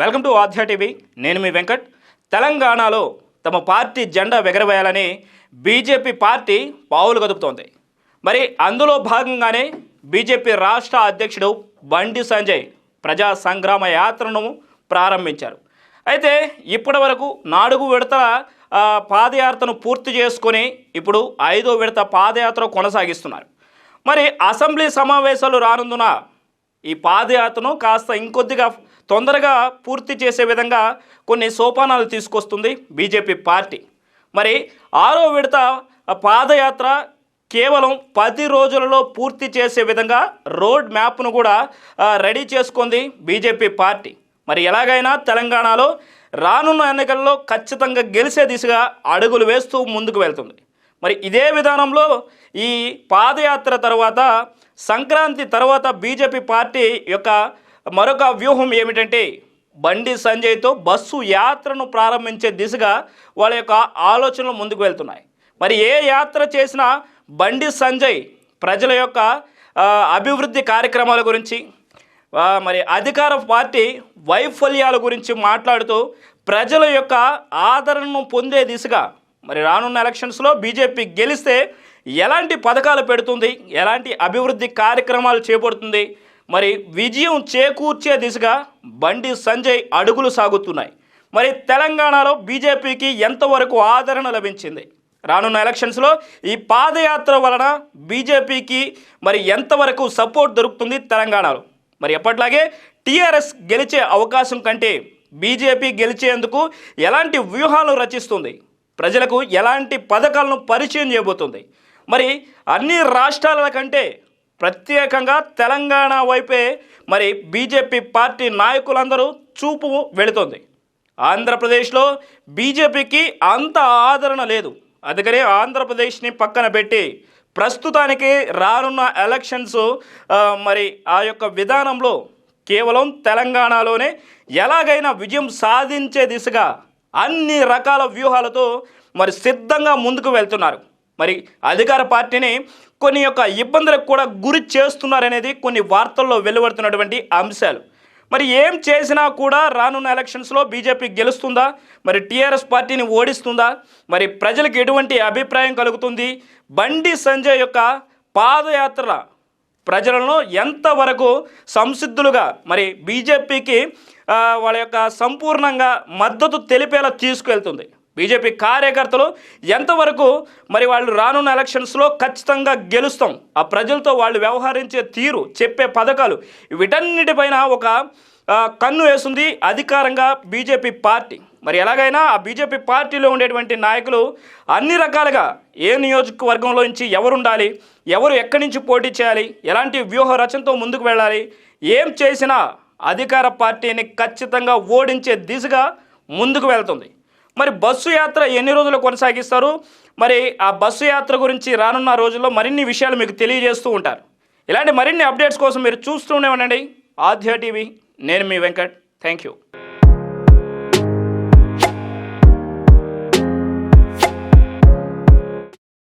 Welcome to ఆధ్యా TV. నేను మీ వెంకట్. తెలంగాణలో తమ పార్టీ జెండా ఎగరవేయాలని బీజేపీ పార్టీ పావులు కదుపుతోంది. మరి అందులో భాగంగానే బీజేపీ రాష్ట్ర అధ్యక్షుడు బండి సంజయ్ ప్రజా సంగ్రామ యాత్రను ప్రారంభించారు. అయితే ఇప్పటి వరకు 4 విడతల పాదయాత్రను పూర్తి చేసుకొని ఇప్పుడు 5వ విడత పాదయాత్ర కొనసాగిస్తున్నారు. మరి అసెంబ్లీ సమావేశాలు రానుందున ఈ పాదయాత్రను కాస్త ఇంకొద్దిగా తొందరగా పూర్తి చేసే విధంగా కొన్ని సోపానాలు తీసుకొస్తుంది బీజేపీ పార్టీ. మరి 6వ విడత పాదయాత్ర కేవలం 10 రోజులలో పూర్తి చేసే విధంగా రోడ్ మ్యాప్ను కూడా రెడీ చేసుకుంది బీజేపీ పార్టీ. మరి ఎలాగైనా తెలంగాణలో రానున్న ఎన్నికల్లో ఖచ్చితంగా గెలిచే దిశగా అడుగులు వేస్తూ ముందుకు వెళ్తుంది. మరి ఇదే విధానంలో ఈ పాదయాత్ర తర్వాత సంక్రాంతి తర్వాత బీజేపీ పార్టీ యొక్క మరొక వ్యూహం ఏమిటంటే బండి సంజయ్తో బస్సు యాత్రను ప్రారంభించే దిశగా వాళ్ళ యొక్క ఆలోచనలు ముందుకు వెళ్తున్నాయి. మరి ఏ యాత్ర చేసినా బండి సంజయ్ ప్రజల యొక్క అభివృద్ధి కార్యక్రమాల గురించి, మరి అధికార పార్టీ వైఫల్యాల గురించి మాట్లాడుతూ ప్రజల యొక్క ఆదరణను పొందే దిశగా మరి రానున్న ఎలక్షన్స్లో బీజేపీ గెలిస్తే ఎలాంటి పథకాలు పెడుతుంది, ఎలాంటి అభివృద్ధి కార్యక్రమాలు చేపడుతుంది, మరి విజయం చేకూర్చే దిశగా బండి సంజయ్ అడుగులు సాగుతున్నాయి. మరి తెలంగాణలో బీజేపీకి ఎంతవరకు ఆదరణ లభించింది, రానున్న ఎలక్షన్స్లో ఈ పాదయాత్ర వలన బీజేపీకి మరి ఎంతవరకు సపోర్ట్ దొరుకుతుంది తెలంగాణలో? మరి ఎప్పట్లాగే టీఆర్ఎస్ గెలిచే అవకాశం కంటే బీజేపీ గెలిచేందుకు ఎలాంటి వ్యూహాలను రచిస్తుంది, ప్రజలకు ఎలాంటి పథకాలను పరిచయం చేయబోతుంది? మరి అన్ని రాష్ట్రాల కంటే ప్రత్యేకంగా తెలంగాణ వైపే మరి బీజేపీ పార్టీ నాయకులందరూ చూపు వెళుతుంది. ఆంధ్రప్రదేశ్లో బీజేపీకి అంత ఆదరణ లేదు. అందుకనే ఆంధ్రప్రదేశ్ని పక్కన పెట్టి ప్రస్తుతానికి రానున్న ఎలక్షన్స్ మరి ఆ యొక్క విధానంలో కేవలం తెలంగాణలోనే ఎలాగైనా విజయం సాధించే దిశగా అన్ని రకాల వ్యూహాలతో మరి సిద్ధంగా ముందుకు వెళ్తున్నారు. మరి అధికార పార్టీని కొన్ని యొక్క ఇబ్బందులకు కూడా గురి చేస్తున్నారనేది కొన్ని వార్తల్లో వెలువడుతున్నటువంటి అంశాలు. మరి ఏం చేసినా కూడా రానున్న ఎలక్షన్స్లో బీజేపీ గెలుస్తుందా, మరి టీఆర్ఎస్ పార్టీని ఓడిస్తుందా, మరి ప్రజలకు ఎటువంటి అభిప్రాయం కలుగుతుంది, బండి సంజయ్ యొక్క పాదయాత్ర ప్రజలను ఎంతవరకు సంసిద్ధులుగా మరి బీజేపీకి వాళ్ళ యొక్క సంపూర్ణంగా మద్దతు తెలిపేలా తీసుకువెళ్తుంది, బీజేపీ కార్యకర్తలు ఎంతవరకు మరి వాళ్ళు రానున్న ఎలక్షన్స్లో ఖచ్చితంగా గెలుస్తాం, ఆ ప్రజలతో వాళ్ళు వ్యవహరించే తీరు, చెప్పే పథకాలు, వీటన్నిటిపైన ఒక కన్ను వేస్తుంది అధికారంగా బీజేపీ పార్టీ. మరి ఎలాగైనా ఆ బీజేపీ పార్టీలో ఉండేటువంటి నాయకులు అన్ని రకాలుగా ఏ నియోజకవర్గంలో నుంచి ఎవరు ఉండాలి, ఎవరు ఎక్కడి నుంచి పోటీ చేయాలి, ఎలాంటి వ్యూహ రచనతో ముందుకు వెళ్ళాలి, ఏం చేసినా అధికార పార్టీని ఖచ్చితంగా ఓడించే దిశగా ముందుకు వెళ్తుంది. మరి బస్సు యాత్ర ఎన్ని రోజులు కొనసాగిస్తారు, మరి ఆ బస్సు యాత్ర గురించి రానున్న రోజుల్లో మరిన్ని విషయాలు మీకు తెలియజేస్తూ ఉంటారు. ఇలాంటి మరిన్ని అప్డేట్స్ కోసం మీరు చూస్తూనే ఉండండి ఆధ్యా టీవీ. నేను మీ వెంకట్. Thank you.